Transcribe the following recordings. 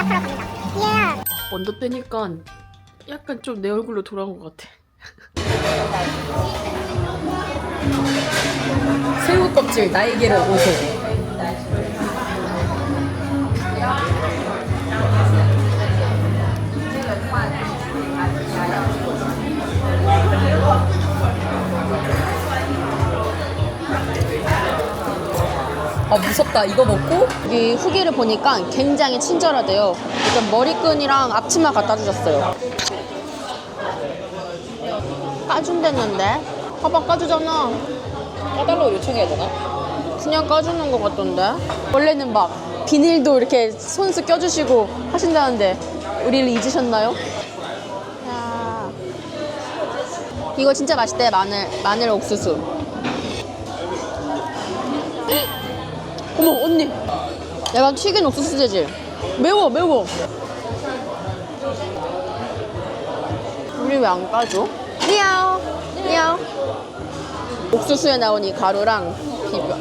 약하러 갑니다. 예. 언더 빼니까 약간 좀 내 얼굴로 돌아온 것 같아. 새우 껍질 날개를 오소. 아 무섭다. 이거 먹고 여기 후기를 보니까 굉장히 친절하대요. 일단 머리끈이랑 앞치마 갖다 주셨어요. 까준댔는데? 봐봐, 까주잖아. 까달라고 요청해야 되나? 그냥 까주는 것 같던데? 원래는 막 비닐도 이렇게 손수 껴주시고 하신다는데 우리를 잊으셨나요? 야, 이거 진짜 맛있대. 마늘 옥수수. 어머 언니, 약간 튀긴 옥수수재질. 매워. 우리 왜 안 까줘? 미야오. 옥수수에 나온 이 가루랑 비벼.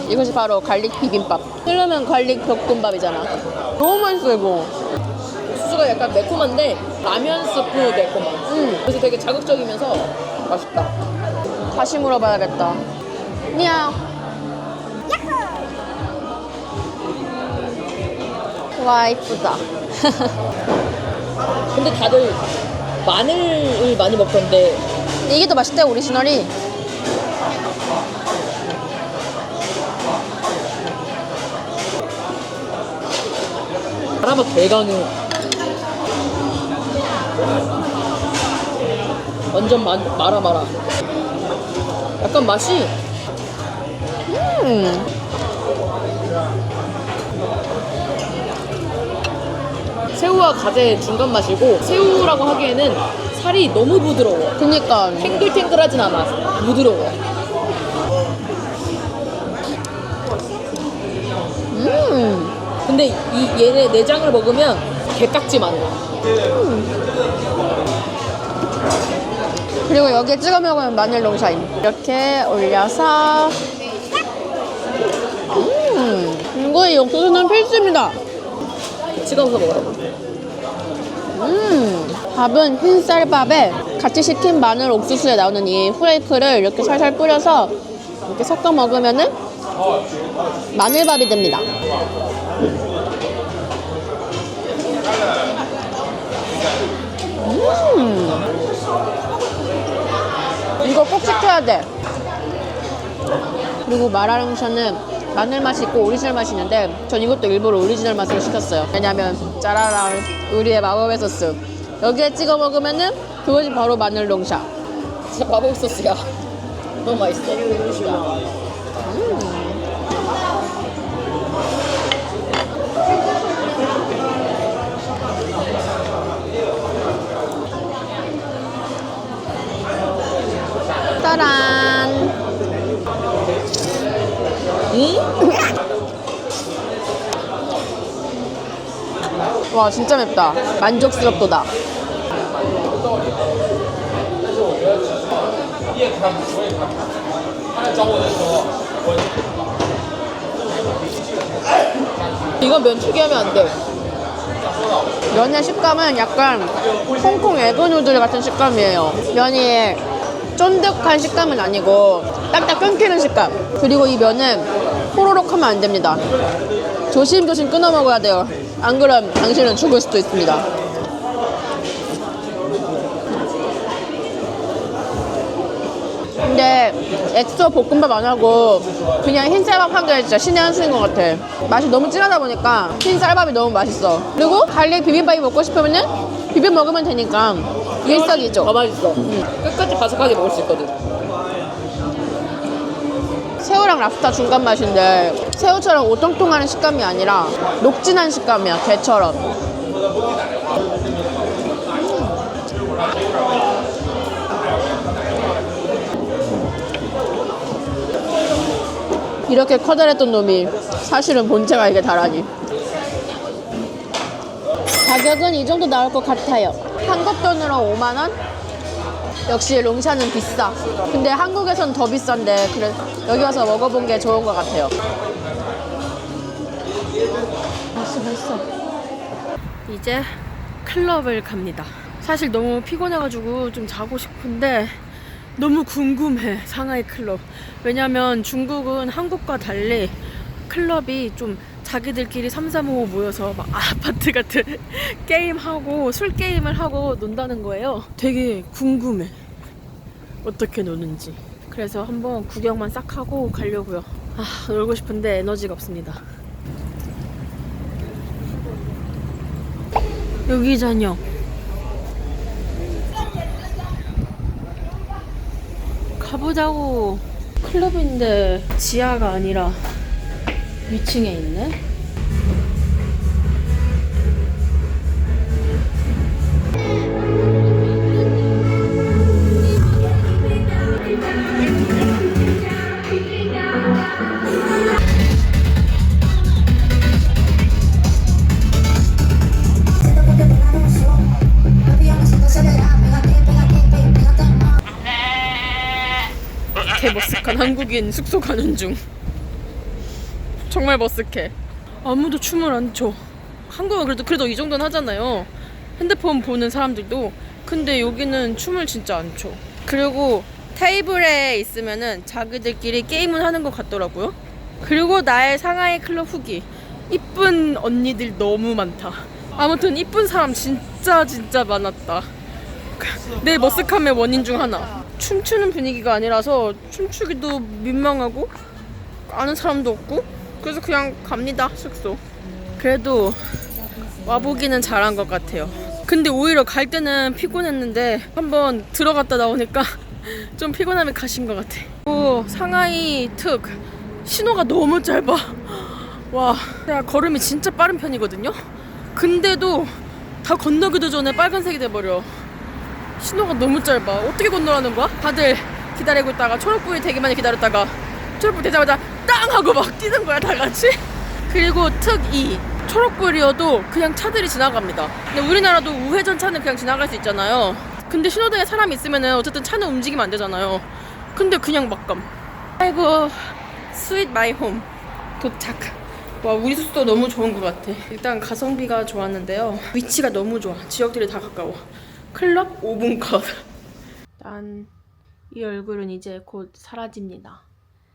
이것이 바로 갈릭 비빔밥. 쓰려면 갈릭 볶음밥이잖아. 너무 맛있어 이거. 옥수수가 약간 매콤한데 라면 스프 매콤함. 그래서 되게 자극적이면서 맛있다. 다시 물어봐야겠다. 미야오. 와 이쁘다. 근데 다들 마늘을 많이 먹던데 이게 더 맛있대 오리지널이. 마라맛 대강해. 완전 마라. 약간 맛이 새우와 가재 중간 맛이고, 새우라고 하기에는 살이 너무 부드러워. 그니까 탱글탱글하진 않아. 부드러워. 근데 얘네 내장을 먹으면 게깍지 마늘. 그리고 여기에 찍어 먹으면 마늘 롱샤인. 이렇게 올려서 이거의 옥수수는 필수입니다. 찍어서 먹어요. 밥은 흰쌀밥에 같이 식힌 마늘 옥수수에 나오는 이 후레이크를 이렇게 살살 뿌려서 이렇게 섞어 먹으면은 마늘밥이 됩니다. 이거 꼭 시켜야 돼. 그리고 마라롱샤는 마늘 맛이 있고 오리지널 맛이 있는데 전 이것도 일부러 오리지널 맛으로 시켰어요. 왜냐면 짜라랑 우리의 마법의 소스 여기에 찍어 먹으면은 그것이 바로 마늘 롱샤. 진짜 마법 소스야. 너무 맛있어. 짜란. 와 진짜 맵다. 만족스럽도다. 이건 면 초기하면 안 돼. 면의 식감은 약간 홍콩 에그누들 같은 식감이에요. 면이 쫀득한 식감은 아니고 딱딱 끊기는 식감. 그리고 이 면은 호로록 하면 안 됩니다. 조심조심 끊어 먹어야 돼요. 안 그럼 당신은 죽을 수도 있습니다. 근데 엑소 볶음밥 안 하고 그냥 흰쌀밥 한 게 진짜 신의 한 수인 것 같아. 맛이 너무 진하다 보니까 흰쌀밥이 너무 맛있어. 그리고 갈릭 비빔밥이 먹고 싶으면은 비벼 먹으면 되니까 일석이조. 더 맛있어. 끝까지 바삭하게 먹을 수 있거든. 새우랑 랍스터 중간 맛인데 새우처럼 오통통하는 식감이 아니라 녹진한 식감이야. 게처럼. 이렇게 커다랬던 놈이 사실은 본체가 이게 다라니. 가격은 이 정도 나올 것 같아요. 한국 돈으로 5만 원? 역시 롱샤는 비싸. 근데 한국에선 더 비싼데 그래 여기 와서 먹어본 게 좋은 것 같아요. 맛있어. 이제 클럽을 갑니다. 사실 너무 피곤해가지고 좀 자고 싶은데 너무 궁금해, 상하이 클럽. 왜냐면 중국은 한국과 달리 클럽이 좀 자기들끼리 3, 4, 5 모여서 막 아파트 같은 게임하고 술 게임을 하고 논다는 거예요. 되게 궁금해, 어떻게 노는지. 그래서 한번 구경만 싹 하고 가려고요. 놀고 싶은데 에너지가 없습니다. 여기잖요. 가보자고. 클럽인데 지하가 아니라 위층에 있네. 개 머쓱한 한국인 숙소 가는 중. 정말 머쓱해. 아무도 춤을 안 춰. 한국은 그래도 이 정도는 하잖아요, 핸드폰 보는 사람들도. 근데 여기는 춤을 진짜 안 춰. 그리고 테이블에 있으면은 자기들끼리 게임을 하는 것 같더라고요. 그리고 나의 상하이 클럽 후기: 이쁜 언니들 너무 많다. 아무튼 이쁜 사람 진짜 많았다. 내 머쓱함의 원인 중 하나. 춤추는 분위기가 아니라서 춤추기도 민망하고 아는 사람도 없고, 그래서 그냥 갑니다, 숙소. 그래도 와보기는 잘한 것 같아요. 근데 오히려 갈 때는 피곤했는데 한번 들어갔다 나오니까 좀 피곤함이 가신 것 같아. 상하이 특 신호가 너무 짧아. 와, 내가 걸음이 진짜 빠른 편이거든요. 근데도 다 건너기도 전에 빨간색이 돼버려. 신호가 너무 짧아. 어떻게 건너라는 거야? 다들 기다리고 있다가 초록불이 되게 많이 기다렸다가 초록불 되자마자 땅 하고 막 뛰는 거야, 다 같이. 그리고 특 2, 초록불이어도 그냥 차들이 지나갑니다. 근데 우리나라도 우회전 차는 그냥 지나갈 수 있잖아요. 근데 신호등에 사람이 있으면은 어쨌든 차는 움직이면 안 되잖아요. 근데 그냥 막감. 아이고, 스윗 마이 홈 도착. 와, 우리 숙소 너무 좋은 것 같아. 일단 가성비가 좋았는데요, 위치가 너무 좋아. 지역들이 다 가까워. 클럽 5분 컷. 일단 이 얼굴은 이제 곧 사라집니다.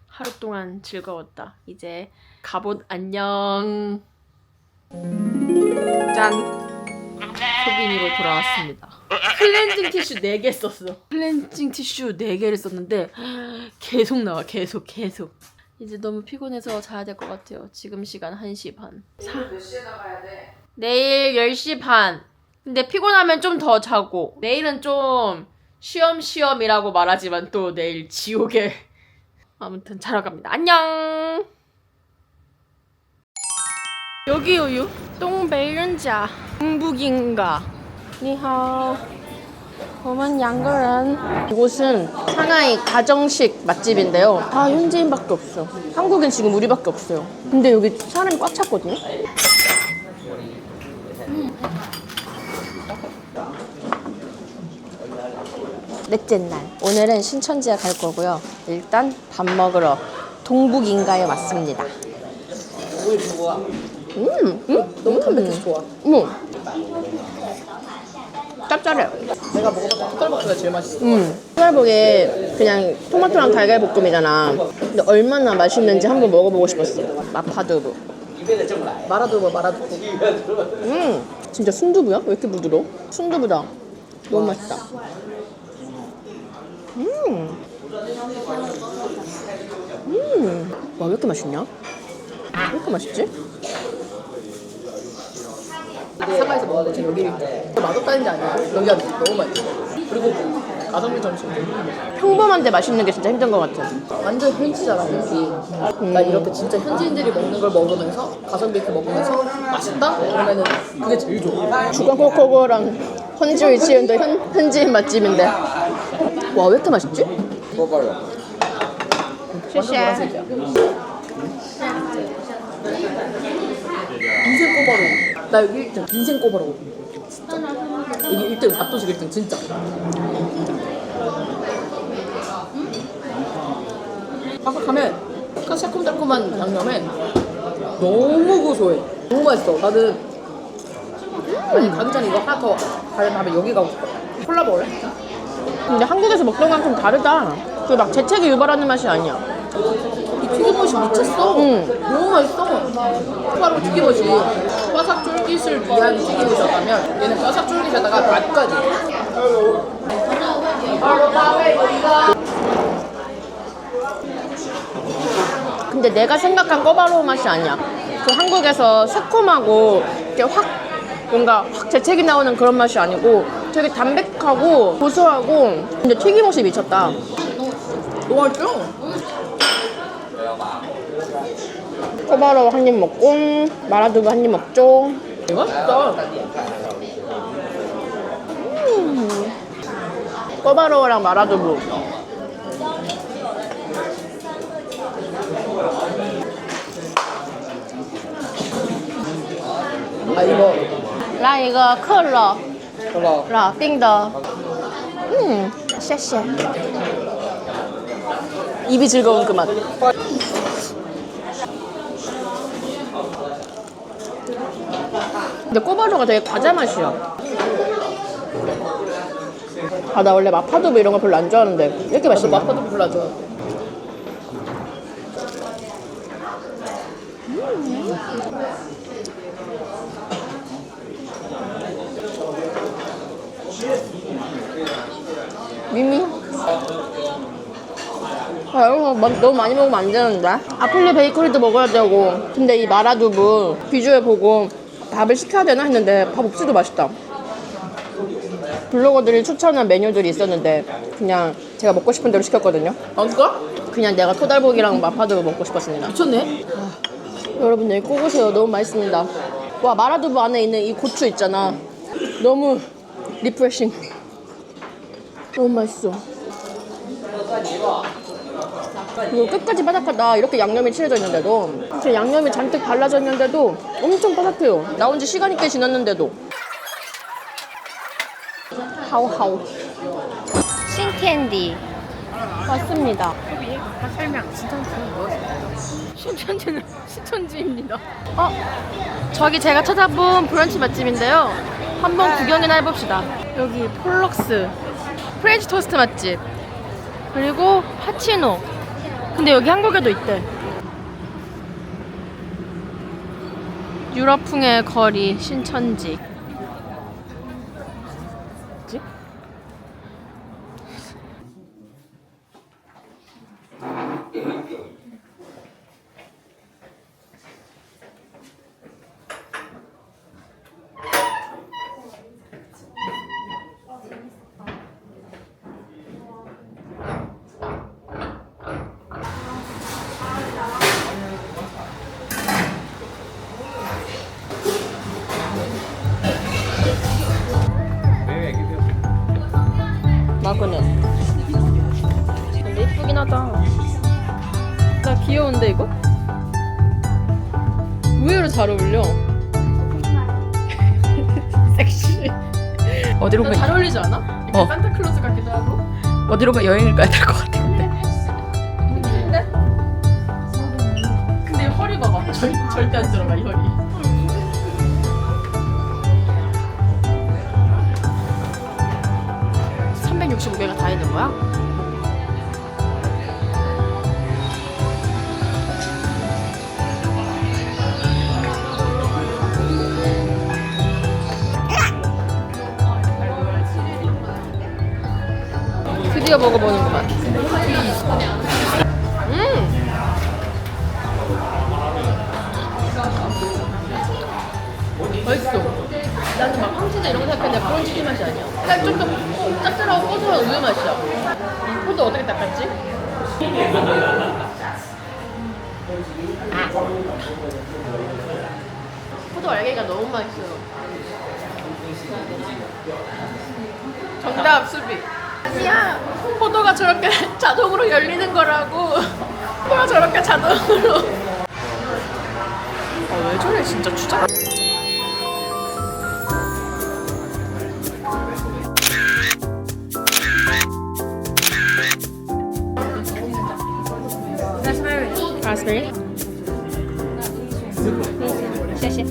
하루 동안 즐거웠다. 이제 갑옷 안녕. 짠! 소빈이로 돌아왔습니다. 클렌징 티슈 4개 썼어. 클렌징 티슈 4개를 썼는데 계속 나와. 계속. 이제 너무 피곤해서 자야 될 것 같아요. 지금 시간 1시 반. 몇 시에 나가야 돼? 내일 10시 반. 근데 피곤하면 좀 더 자고. 내일은 좀 쉬엄쉬엄이라고 말하지만 또 내일 지옥에. 아무튼 자러 갑니다. 안녕. 여기요. 동北人家 중북인가. 니하오. 我们两个人. 이곳은 상하이 가정식 맛집인데요. 다 현지인밖에 없어. 한국인 지금 우리밖에 없어요. 근데 여기 사람이 꽉 찼거든요. 넷째 날. 오늘은 신천지에 갈 거고요. 일단 밥 먹으러 동북인가에 왔습니다. 너무 담백해서 좋아. 짭짤해. 내가 먹어봤던 흑갈비가 제일 맛있어. 흑갈복에 그냥 토마토랑 달걀 볶음이잖아. 근데 얼마나 맛있는지 한번 먹어보고 싶었어. 마파두부. 마라두부. 진짜 순두부야? 왜 이렇게 부드러워? 순두부다. 너무 맛있다. 와, 왜 이렇게 맛있냐? 왜 이렇게 맛있지? 상하이에서 먹은 거 지금 여기 맛없다는 게 아니고 여기가 너무 맛있어. 그리고 가성비 점심. 평범한데 맛있는 게 진짜 힘든 것 같아. 완전 현지잖아, 현지. 나 이렇게 진짜 현지인들이 먹는 걸 먹으면서 가성비 있게 먹으면서 맛있다? 그러면은 그게 제일 좋아. 주광코코랑 헌지의 지은도 현지인 맛집인데. 와, 왜 이렇게 맛있지? 먹어봐요. 완전 노란색이야. 인생 꼬바로. 나 여기 1등. 인생 꼬바로. 진짜. 여기 1등. 압도적 1등. 진짜. 바삭하면 새콤달콤한 양념에 너무 고소해. 너무 맛있어. 나는 아니 가기 전에 이거 하나 더 가야 다음에 여기 가고 싶어. 콜라 먹을래? 근데 한국에서 먹던 거랑 좀 다르다. 그 막 재채기 유발하는 맛이 아니야. 이 튀김옷이 미쳤어. 응. 너무 맛있어. 바로 튀김옷이 바삭 쫄깃을 위한 튀김옷이었다면 얘는 바삭 쫄깃에다가 맛까지. 근데 내가 생각한 꼬바로우 맛이 아니야. 그 한국에서 새콤하고 이렇게 확 뭔가 확 재채기 나오는 그런 맛이 아니고 되게 담백하고 고소하고 근데 튀김옷이 미쳤다. 너무 맛있죠? 꼬바로우 한 입 먹고 마라두부 한 입 먹죠. 이거 맛있다. 꼬바로우랑 마라두부. 아 이거 来一个可乐 저거 了冰的谢谢 입이 즐거운 그 맛. 근데 꼬바로우가 되게 과자 맛이야. 아, 나 원래 마파두부 이런 거 별로 안 좋아하는데 이렇게 맛있네. 마파도 별로 안 좋아. 미미. 아, 이런 거 너무 많이 먹으면 안 되는데. 아플리 베이커리도 먹어야 되고. 근데 이 마라두부 비주얼 보고 밥을 시켜야 되나 했는데 밥 없이도 맛있다. 블로거들이 추천한 메뉴들이 있었는데 그냥 제가 먹고 싶은 대로 시켰거든요. 안 줄까? 그냥 내가 토달보기랑 마파두부 먹고 싶었습니다. 미쳤네. 여러분 여기 꼭 오세요. 너무 맛있습니다. 와, 마라두부 안에 있는 이 고추 있잖아. 너무 리프레싱. 너무 맛있어. 이거 끝까지 바삭하다. 이렇게 양념이 칠해져 있는데도 이렇게 양념이 잔뜩 발라져 있는데도 엄청 바삭해요. 나온 지 시간이 꽤 지났는데도. 하우하우. 신캔디 맞습니다. 설명 신천지는 무엇인가요? 신천지는 신천지입니다. 저기 제가 찾아본 브런치 맛집인데요. 한번 구경이나 해봅시다. 여기 폴럭스 프렌치 토스트 맛집 그리고 하치노. 근데 여기 한국에도 있대. 유럽풍의 거리 신천지. 마그넷. 근데 예쁘긴 하다. 나 귀여운데 이거? 의외로 잘 어울려. 섹시. 어디로 가? 잘 어울리지 않아? 약간 산타클로스 같기도 하고. 어디로 가? 여행을 가야 될 것 같아. 근데 허리 봐봐. 절대 안 들어가 이 허리. $365개가 다 있는 거야? 드디어 먹어보는구만. 맛있어. 나는 막 황치자 이런 거 생각했는데 그런 치즈 맛이 아니야. 그냥 좀더 짭짤하고 고소한 우유 맛이야. 이 포도 어떻게 닦았지? 포도 알갱이가 너무 맛있어요. 정답 수비. 아니야. 포도가 저렇게 자동으로 열리는 거라고. 포도가 저렇게 자동으로. 왜 저래 진짜 추잡. 라스베리? 谢谢.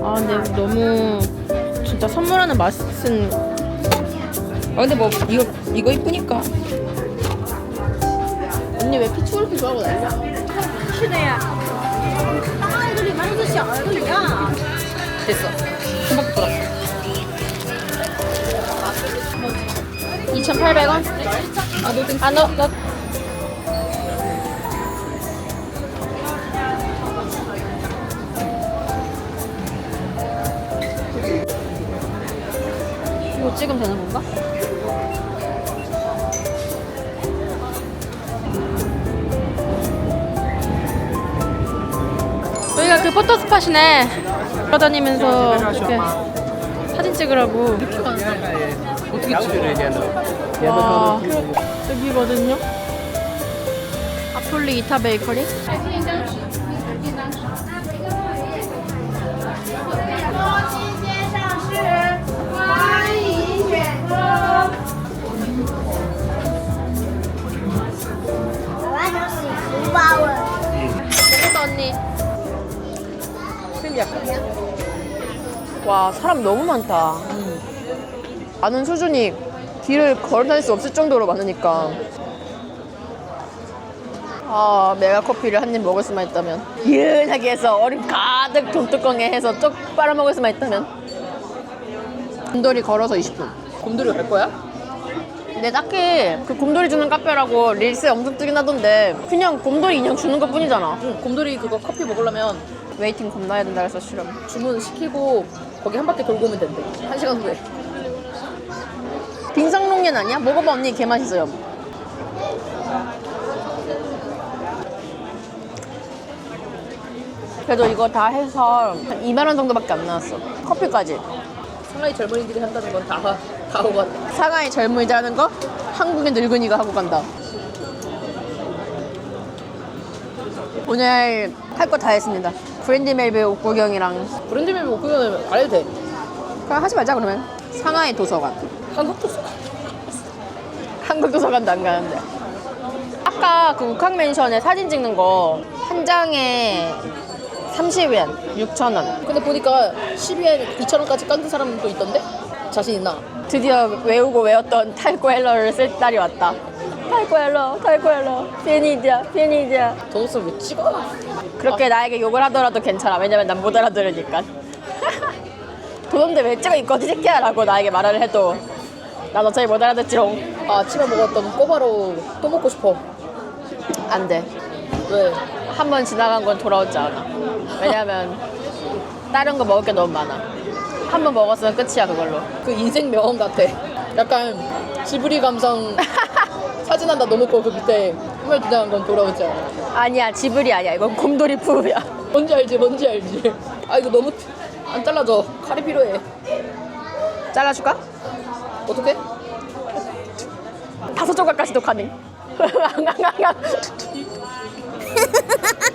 아 근데 너무 진짜 선물하는 맛은 아 근데 뭐 이거 이쁘니까. 언니 왜 피치 그렇게 좋아하고 난리야? 是的呀，这里面都是小儿的一样。 됐어. 한 바퀴 돌았어. 2,800원? 아, 너. 이거 찍으면 되는 건가? 여기가 그 포토 스팟이네. 돌아다니면서 이렇게 사진 찍으라고. 와, 여기거든요. 아폴리 이타 베이커리. 먹었다 언니. 와, 사람 너무 많다. 많은 수준이 길을 걸어 다닐 수 없을 정도로 많으니까. 아, 메가 커피를 한 입 먹을 수만 있다면. 이은하게 해서 얼음 가득 돈뚜껑에 해서 쪽 빨아먹을 수만 있다면. 곰돌이 걸어서 20분. 곰돌이 갈 거야? 근데 딱히 그 곰돌이 주는 카페라고 릴스에 엄청 뜨긴 하던데 그냥 곰돌이 인형 주는 것 뿐이잖아. 응, 곰돌이 그거 커피 먹으려면 웨이팅 겁나 해야 된다 그래서 싫음. 주문시키고 거기 한 바퀴 돌고 오면 된대. 1시간 후에. 빙상롱년 아니야? 먹어봐 언니, 개 맛있어요. 그래도 이거 다 해서 한 2만 원 정도밖에 안 나왔어. 커피까지. 상하이 젊은이들이 한다는 건 다 하고 간다. 상하이 젊은이들하는 거 한국의 늙은이가 하고 간다. 오늘 할 거 다 했습니다. 브랜디 멜빌 옷 구경이랑. 브랜드맵 못 구경하면 안 해도 돼. 그냥 하지 말자 그러면. 상하이 도서관. 한국 도서. 한국 도서관도 안 가는데. 아까 그 우캉맨션에 사진 찍는 거 한 장에 30엔, 6,000원. 근데 보니까 12엔 2,000원까지 깎는 사람도 있던데? 자신 있나? 드디어 외우고 외웠던 탈코 헬러를 쓸 날이 왔다. 탈코 헬러, 피니디아. 돈 없으면 왜 찍어? 그렇게 나에게 욕을 하더라도 괜찮아. 왜냐면 난 못 알아들으니까. 돈 없는데 왜 찍어 이 거지 새끼야 라고 나에게 말을 해도 난 어차피 못 알아듣지롱. 아, 아침에 먹었던 꼬바로 또 먹고 싶어. 안 돼. 왜? 한 번 지나간 건 돌아오지 않아. 왜냐면 다른 거 먹을 게 너무 많아. 한 번 먹었으면 끝이야 그걸로. 그 인생 명언 같아. 약간 지브리 감성 사진 하나 넣어놓고 그 밑에 한번 지나간 건 돌아오지 않아. 아니야, 지브리 아니야. 이건 곰돌이 푸우야. 뭔지 알지. 아, 이거 너무 안 잘라져. 칼이 필요해. 잘라줄까? 어떻게? 5조각까지도 가능.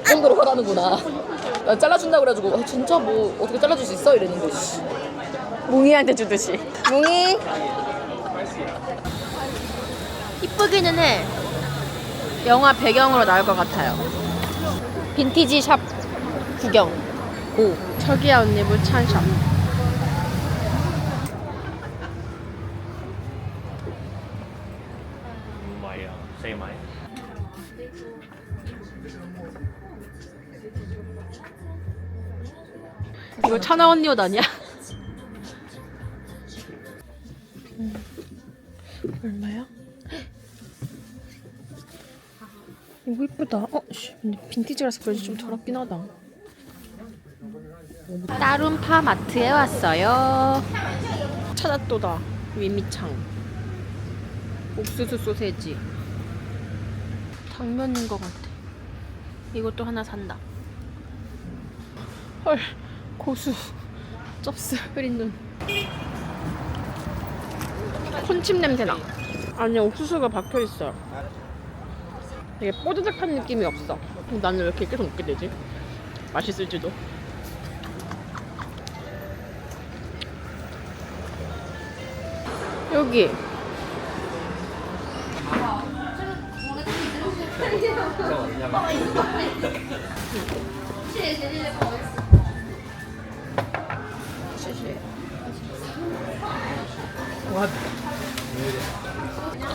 그 정도로 하라는구나. 나 잘라준다고 그래가지고 아, 진짜 뭐 어떻게 잘라줄 수 있어? 이랬는데 씨. 뭉이한테 주듯이. 뭉이. 이쁘기는 해. 영화 배경으로 나올 것 같아요. 빈티지 샵 구경. 고. 저기야 언니 무찬 샵. 이거 차나 언니 옷 아니야? 얼마야? 이거 이쁘다. 근데 빈티지라서 그런지 좀 더럽긴 하다. 따룸파 마트에 왔어요. 찾았도다. 위미창. 옥수수 소세지. 당면인 것 같아. 이것도 하나 산다. 헐, 고수. 쩝스 흐린 눈. 콘칩 냄새나. 아니, 옥수수가 박혀있어. 되게 뽀드득한 느낌이 없어. 나는 왜 이렇게 계속 먹게 되지? 맛있을지도. 여기.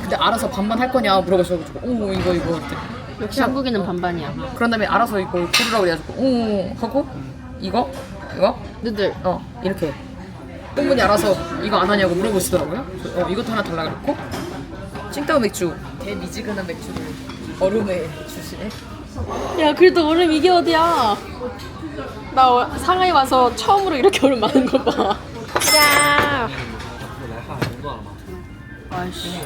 근데 알아서 반반 할 거냐 물어보셔가지고 오 이거 이랬더니 역시 한국인은 반반이야. 그런 다음에 알아서 이거 고르라고 그래가지고 오 하고 이거 너들 이렇게 똥분이 알아서 이거 안 하냐고 물어보시더라고요. 이것도 하나 달라 그랬고 칭따오 맥주 대미지근한 맥주를 얼음에 주시네. 야, 그래도 얼음 이게 어디야? 나 상하이 와서 처음으로 이렇게 얼음 많은 거 봐. 야. 아이씨.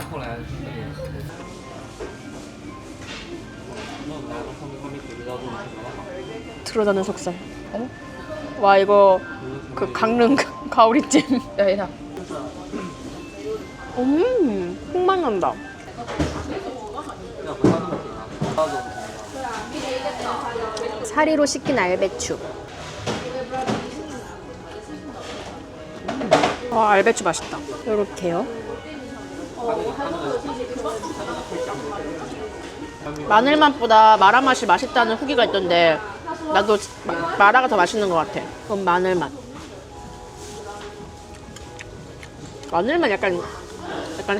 들어가는 속살. 어? 와, 이거 그 강릉 가오리찜. 야 얘나 흙맛 난다. 사리로 씻긴 알배추. 알배추 맛있다. 요렇게요. 마늘 맛보다 마라 맛이 맛있다는 후기가 있던데 나도 마라가 더 맛있는 것 같아. 그럼 마늘 맛. 마늘 맛 약간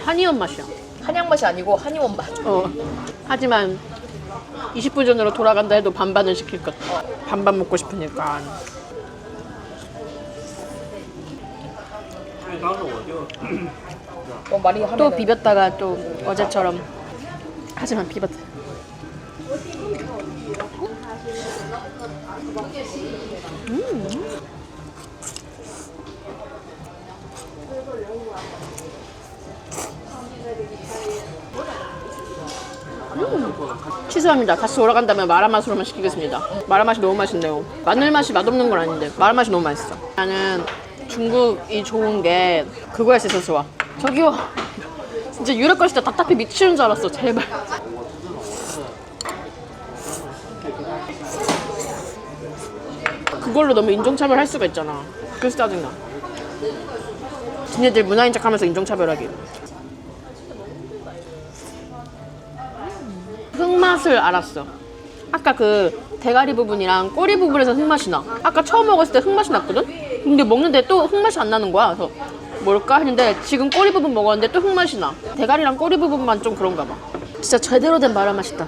한의원 맛이야. 한약 맛이 아니고 한의원 맛. 하지만 20분 전으로 돌아간다 해도 반반은 시킬 것. 반반 먹고 싶으니까. 많이 하면 또 비볐다가 또 어제처럼. 하지만 비볐다. 취소합니다. 다시 돌아간다면 마라 맛으로만 시키겠습니다. 마라 맛이 너무 맛있네요. 마늘 맛이 맛없는 건 아닌데 마라 맛이 너무 맛있어. 나는 중국이 좋은 게 그거에 있어서 좋아. 저기요. 진짜 유럽 갔을 때 답답해 미치는 줄 알았어. 제발. 그걸로 너무 인종차별 할 수가 있잖아. 그래서 짜증나. 지네들 문화인 척 하면서 인종차별하기. 흙맛을 알았어. 아까 그 대가리 부분이랑 꼬리 부분에서 흙맛이 나. 아까 처음 먹었을 때 흙맛이 났거든? 근데 먹는데 또 흙맛이 안 나는 거야. 그래서 뭘까 했는데 지금 꼬리 부분 먹었는데 또 흙맛이 나. 대가리랑 꼬리 부분만 좀 그런가 봐. 진짜 제대로 된 마라 맛있다.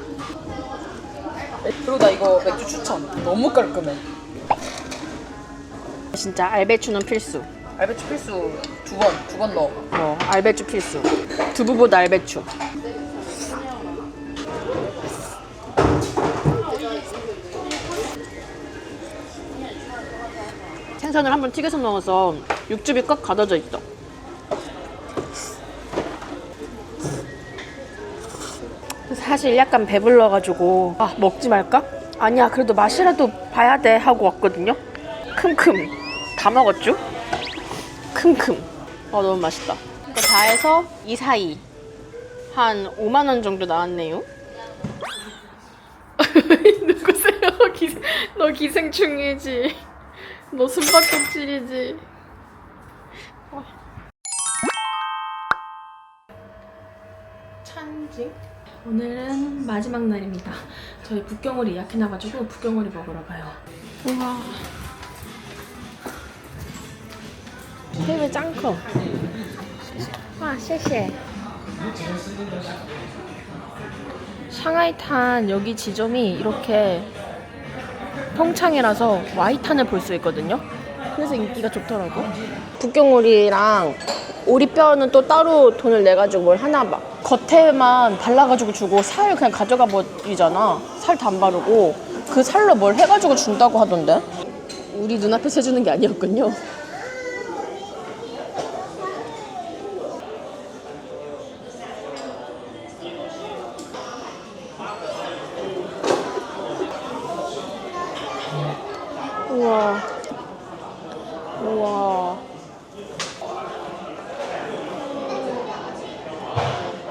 그리고 나 이거 맥주 추천. 너무 깔끔해. 진짜 알배추는 필수. 알배추 필수 두 번 넣어. 알배추 필수. 두부보다 알배추. 생선을 한번 튀겨서 먹어서 육즙이 꽉 가둬져 있어. 사실 약간 배불러가지고 먹지 말까? 아니야, 그래도 맛이라도 봐야 돼 하고 왔거든요. 큼큼 다 먹었죠? 큼큼. 너무 맛있다. 이거 다 해서 이 사이 한 5만 원 정도 나왔네요. 누구세요? 너 기생충이지. 너 숨바꼭질이지. 찬징. 오늘은 마지막 날입니다. 저희 북경오리 예약해놔가지고 북경오리 먹으러 가요. 우와. 회왜 짱 커. 와, 谢谢. 샹하이탄 여기 지점이 이렇게 평창이라서 와이탄을 볼 수 있거든요. 그래서 인기가 좋더라고. 북경오리랑 오리뼈는 또 따로 돈을 내가지고 뭘 하나 막 겉에만 발라가지고 주고 살 그냥 가져가 버리잖아. 살 다 안 바르고 그 살로 뭘 해가지고 준다고 하던데. 우리 눈앞에서 해주는 게 아니었군요. 우와. 우와.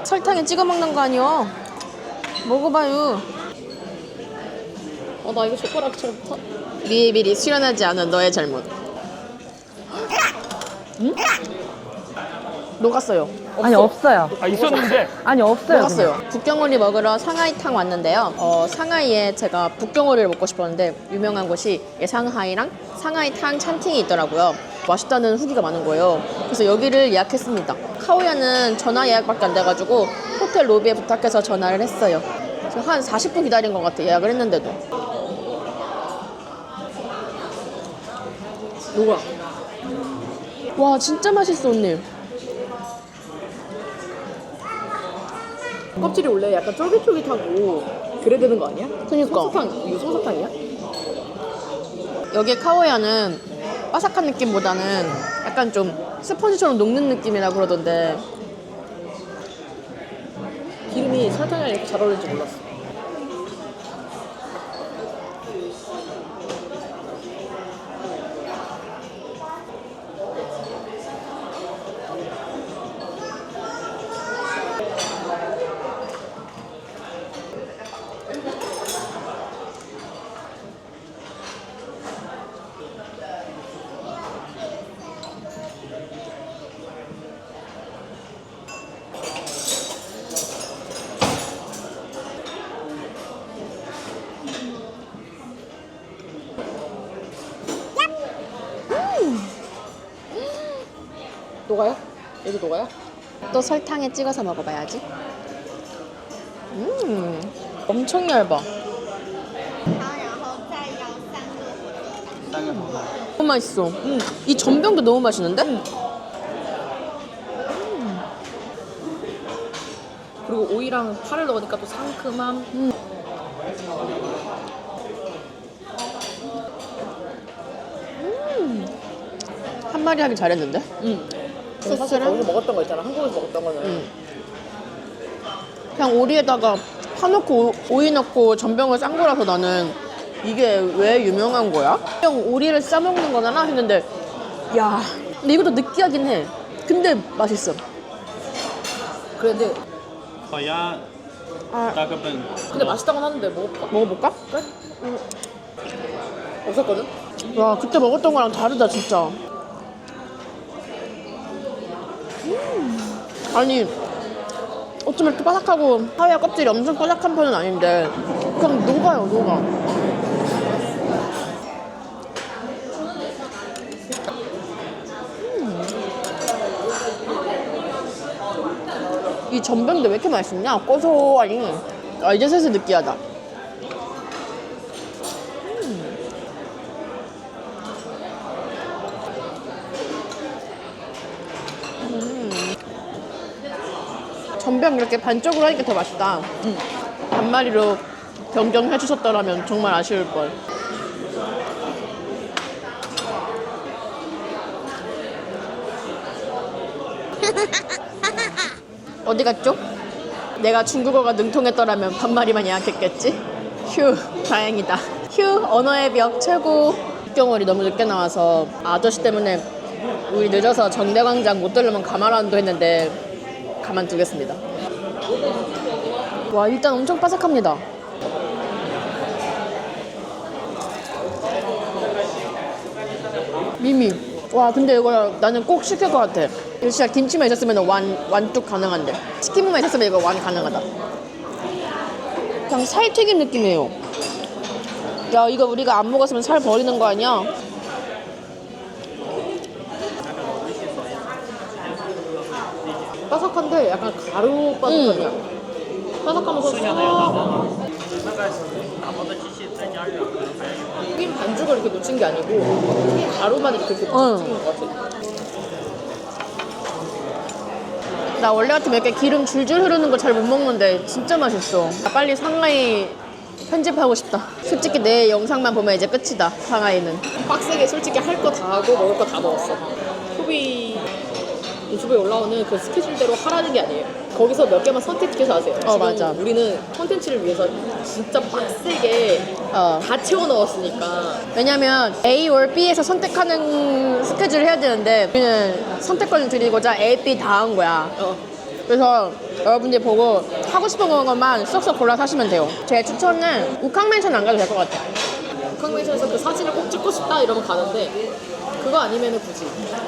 설탕에 찍어 먹는 거 아니야? 먹어봐요. 나 이거 젓가락처럼 타. 미리미리 수련하지 않은 너의 잘못. 응? 녹았어요. 아니 없어요. 아 있었는데 아니 없어요. 먹었어요. 북경오리 먹으러 상하이탕 왔는데요. 상하이에 제가 북경오리를 먹고 싶었는데 유명한 곳이 상하이랑 상하이탕 찬팅이 있더라고요. 맛있다는 후기가 많은 거예요. 그래서 여기를 예약했습니다. 카오야는 전화 예약밖에 안 돼가지고 호텔 로비에 부탁해서 전화를 했어요. 그래서 한 40분 기다린 것 같아, 예약을 했는데도. 녹아. 와 진짜 맛있어 언니. 껍질이 원래 약간 쫄깃쫄깃하고 그래야 되는 거 아니야? 그니까 솜사탕, 이거 솜사탕이야? 여기 카오야는 바삭한 느낌보다는 약간 좀 스펀지처럼 녹는 느낌이라 그러던데 기름이 설탕이랑 이렇게 잘 어울리는지 몰랐어. 녹아요? 얘도 녹아요? 또 설탕에 찍어서 먹어봐야지. 엄청 얇아. 너무 맛있어. 이 전병도 너무 맛있는데? 그리고 오이랑 파를 넣으니까 또 상큼함. 한 마리 하기 잘했는데? 사실 거기서 먹었던 거 있잖아. 한국에서 먹었던 거는. 그냥 오리에다가 파 넣고 오이 넣고 전병을 싼 거라서 나는 이게 왜 유명한 거야? 그냥 오리를 싸먹는 거잖아 했는데 야 근데 이것도 느끼하긴 해. 근데 맛있어. 그런데 거야 아. 따급은 근데 맛있다고 하는데 먹어볼까? 먹어볼까? 없었거든? 와 그때 먹었던 거랑 다르다 진짜. 아니 어쩜 이렇게 바삭하고 하얀 껍질이 엄청 바삭한 편은 아닌데 그냥 녹아요 녹아. 이 전병도 왜 이렇게 맛있냐? 고소하니. 아 이제 슬슬 느끼하다. 전병 이렇게 반쪽으로 하니까 더 맛있다. 반마리로 변경해 주셨더라면 정말 아쉬울 걸. 어디 갔죠? 내가 중국어가 능통했더라면 반마리만 예약했겠지? 휴, 다행이다. 휴, 언어의 벽 최고. 북경오리 너무 늦게 나와서 아저씨 때문에 우리 늦어서 정대광장 못 들르면 가만안도 했는데 가만두겠습니다. 와 일단 엄청 바삭합니다. 미미. 와 근데 이거 나는 꼭 시킬 것 같아. 이거 진짜 김치만 있었으면 완뚝 가능한데 치킨만 있었으면 이거 완 가능하다. 그냥 살튀김 느낌이에요. 야 이거 우리가 안 먹었으면 살 버리는 거 아니야? 바삭한데 약간 가루 바삭함이야. 바삭하면서 싹 튀김 반죽을 이렇게 놓친 게 아니고 튀김 가루만 이렇게 놓친 것 같아. 나 원래 같으면 이렇게 기름 줄줄 흐르는 거 잘 못 먹는데 진짜 맛있어. 나 빨리 상하이 편집하고 싶다. 솔직히 내 영상만 보면 이제 끝이다. 상하이는. 빡세게 솔직히 할 거 다 하고 먹을 거 다 먹었어. 소비 유튜브에 올라오는 그 스케줄대로 하라는 게 아니에요. 거기서 몇 개만 선택해서 하세요. 지금 맞아. 우리는 콘텐츠를 위해서 진짜 빡세게 다 채워 넣었으니까. 왜냐면 A or B에서 선택하는 스케줄을 해야 되는데 우리는 선택권을 드리고자 A, B 다 한 거야. 그래서 여러분들이 보고 하고 싶은 것만 쏙쏙 골라서 하시면 돼요. 제 추천은 우캉맨션 안 가도 될 것 같아요. 북한맨션에서 그 사진을 꼭 찍고 싶다 이러면 가는데 그거 아니면은 굳이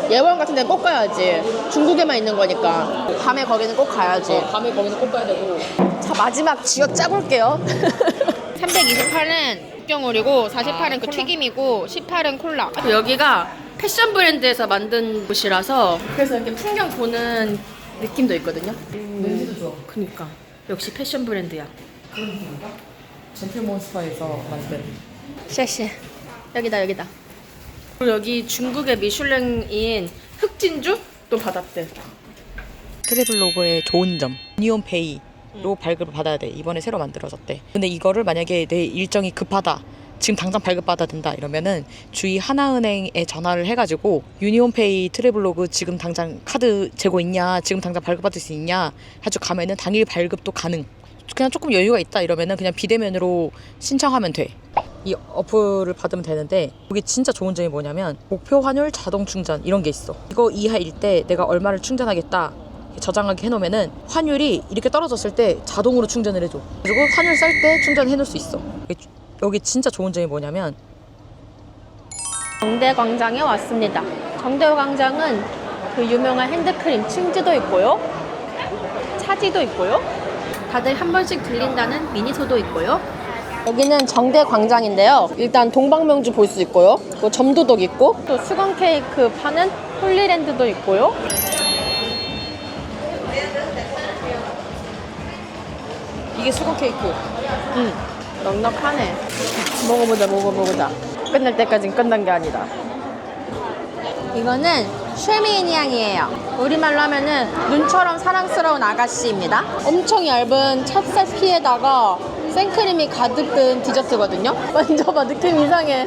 예원 같은 데는 꼭 가야지. 중국에만 있는 거니까. 밤에 거기는 꼭 가야지. 밤에 거기는 꼭 가야 되고. 자, 마지막 지역 짜볼게요. 328은 육경오리고 48은 그 튀김이고 18은 콜라. 여기가 패션 브랜드에서 만든 곳이라서 그래서 이렇게 풍경 보는 느낌도 있거든요. 냄새도 좋아. 그니까 역시 패션 브랜드야. 젠틀몬스터에서 만든. 쉐쉐. 여기다. 그리고 여기 중국의 미슐랭인 흑진주도 받았대. 트래블로그의 좋은 점 유니온페이로 발급을 받아야 돼. 이번에 새로 만들어졌대. 근데 이거를 만약에 내 일정이 급하다, 지금 당장 발급받아야 된다 이러면은 주위 하나은행에 전화를 해가지고 유니온페이 트래블로그 지금 당장 카드 재고 있냐, 지금 당장 발급받을 수 있냐 해가지고 가면은 당일 발급도 가능. 그냥 조금 여유가 있다 이러면은 그냥 비대면으로 신청하면 돼. 이 어플을 받으면 되는데 여기 진짜 좋은 점이 뭐냐면 목표 환율 자동 충전 이런 게 있어. 이거 이하일 때 내가 얼마를 충전하겠다 저장하게 해놓으면은 환율이 이렇게 떨어졌을 때 자동으로 충전을 해줘. 그리고 환율 쌀 때 충전해 놓을 수 있어. 여기 진짜 좋은 점이 뭐냐면 정대광장에 왔습니다. 정대광장은 그 유명한 핸드크림 층지도 있고요. 차지도 있고요. 다들 한 번씩 들린다는 미니소도 있고요. 여기는 정대광장인데요. 일단 동방명주 볼 수 있고요. 또 점도덕 있고 또 수건 케이크 파는 홀리랜드도 있고요. 이게 수건 케이크. 넉넉하네. 먹어보자. 끝날 때까진 끝난 게 아니다. 이거는 쉐미인양이에요. 우리말로 하면은 눈처럼 사랑스러운 아가씨입니다. 엄청 얇은 찹쌀 피에다가 생크림이 가득 든 디저트거든요. 만져봐, 느낌 이상해.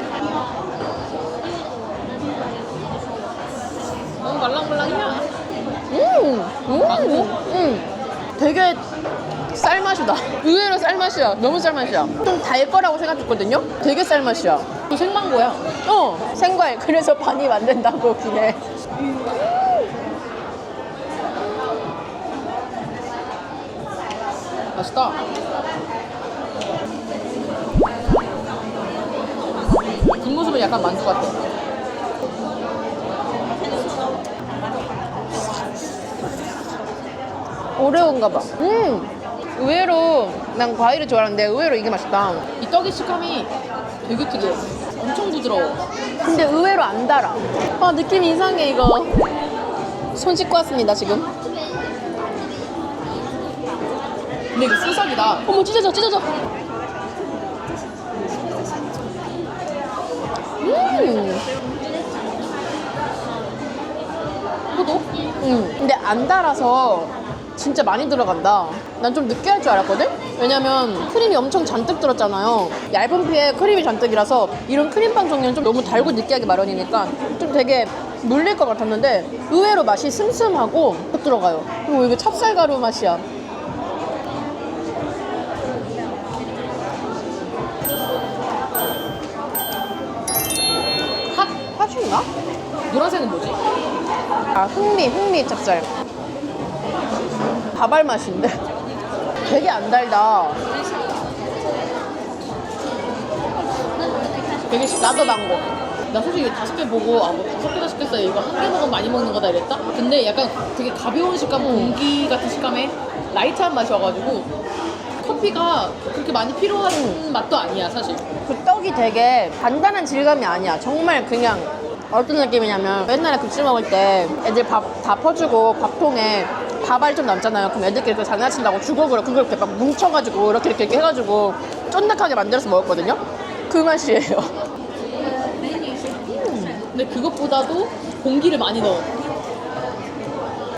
너무 말랑말랑이야. 되게 쌀맛이다. 의외로 쌀맛이야. 너무 쌀맛이야. 좀 달 거라고 생각했거든요. 되게 쌀맛이야. 또 생망고야. 생과일. 그래서 반이 만든다고 기네. 맛있다. 뒷모습은 약간 만두 같아. 오레오인가 봐. 의외로 난 과일을 좋아하는데 의외로 이게 맛있다. 이 떡의 식감이 되게 특이해. 엄청 부드러워. 근데 의외로 안 달아. 아, 느낌 이상해 이거. 손 씻고 왔습니다 지금. 근데 이거 수삭이다. 어머, 찢어져. 포도? 근데 안 달아서 진짜 많이 들어간다. 난 좀 느끼할 줄 알았거든? 왜냐면 크림이 엄청 잔뜩 들었잖아요. 얇은 피에 크림이 잔뜩이라서 이런 크림빵 종류는 좀 너무 달고 느끼하기 마련이니까 좀 되게 물릴 것 같았는데 의외로 맛이 슴슴하고 푹 들어가요. 그리고 이게 찹쌀가루 맛이야. 팥인가? 노란색은 뭐지? 아, 흑미 찹쌀. 다발 맛인데 되게 안 달다. 되게 나도 망고. 나 솔직히 5개 보고 뭐 5개 5개 써요. 이거 한 개 먹으면 많이 먹는 거다 이랬다? 근데 약간 되게 가벼운 식감, 공기 같은 식감에 라이트한 맛이 와가지고 커피가 그렇게 많이 필요한 맛도 아니야 사실. 그 떡이 되게 단단한 질감이 아니야. 정말 그냥 어떤 느낌이냐면 옛날에 급식 먹을 때 애들 밥 다 퍼주고 밥통에 밥알 좀 남잖아요. 그럼 애들끼리 그 장난친다고 주걱으로 그걸 이렇게 막 뭉쳐가지고 이렇게 해가지고 쫀득하게 만들어서 먹었거든요. 그 맛이에요. 근데 그것보다도 공기를 많이 넣어.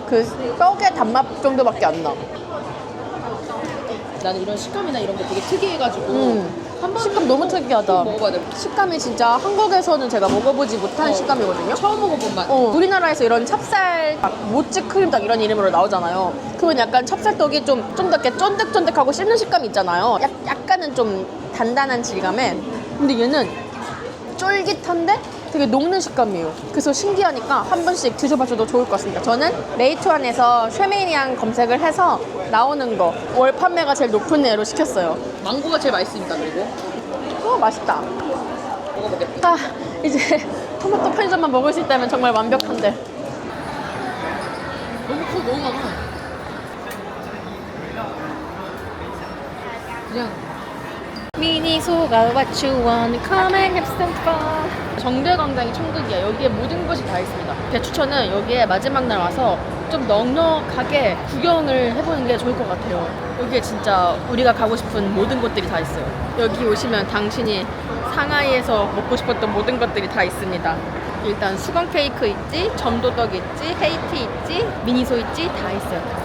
그 떡의 단맛 정도밖에 안 나. 나는 이런 식감이나 이런 게 되게 특이해가지고 한 번 식감 너무 특이하다. 먹어봐야 돼. 식감이 진짜 한국에서는 제가 먹어보지 못한 식감이거든요. 처음 먹어본 맛. 우리나라에서 이런 찹쌀 모찌 크림떡 이런 이름으로 나오잖아요. 그러면 약간 찹쌀떡이 좀 더 이렇게 쫀득쫀득하고 씹는 식감이 있잖아요. 약간은 좀 단단한 질감에. 근데 얘는 쫄깃한데 되게 녹는 식감이에요. 그래서 신기하니까 한 번씩 드셔봐줘도 좋을 것 같습니다. 저는 메이투안에서 쉐메인양 검색을 해서 나오는 거 월 판매가 제일 높은 애로 시켰어요. 망고가 제일 맛있으니까. 그리고 맛있다. 먹어보겠다. 아, 이제 토마토 편의점만 먹을 수 있다면 정말 완벽한데. 너무 커, 너무 많아. 그냥 미니소가 what you want, come and have some fun. 정대광장이 천국이야. 여기에 모든 것이 다 있습니다. 제 추천은 여기에 마지막 날 와서 좀 넉넉하게 구경을 해보는 게 좋을 것 같아요. 여기에 진짜 우리가 가고 싶은 모든 곳들이 다 있어요. 여기 오시면 당신이 상하이에서 먹고 싶었던 모든 것들이 다 있습니다. 일단 수건 케이크 있지, 점도덕 있지, 헤이티 있지, 미니소 있지, 다 있어요.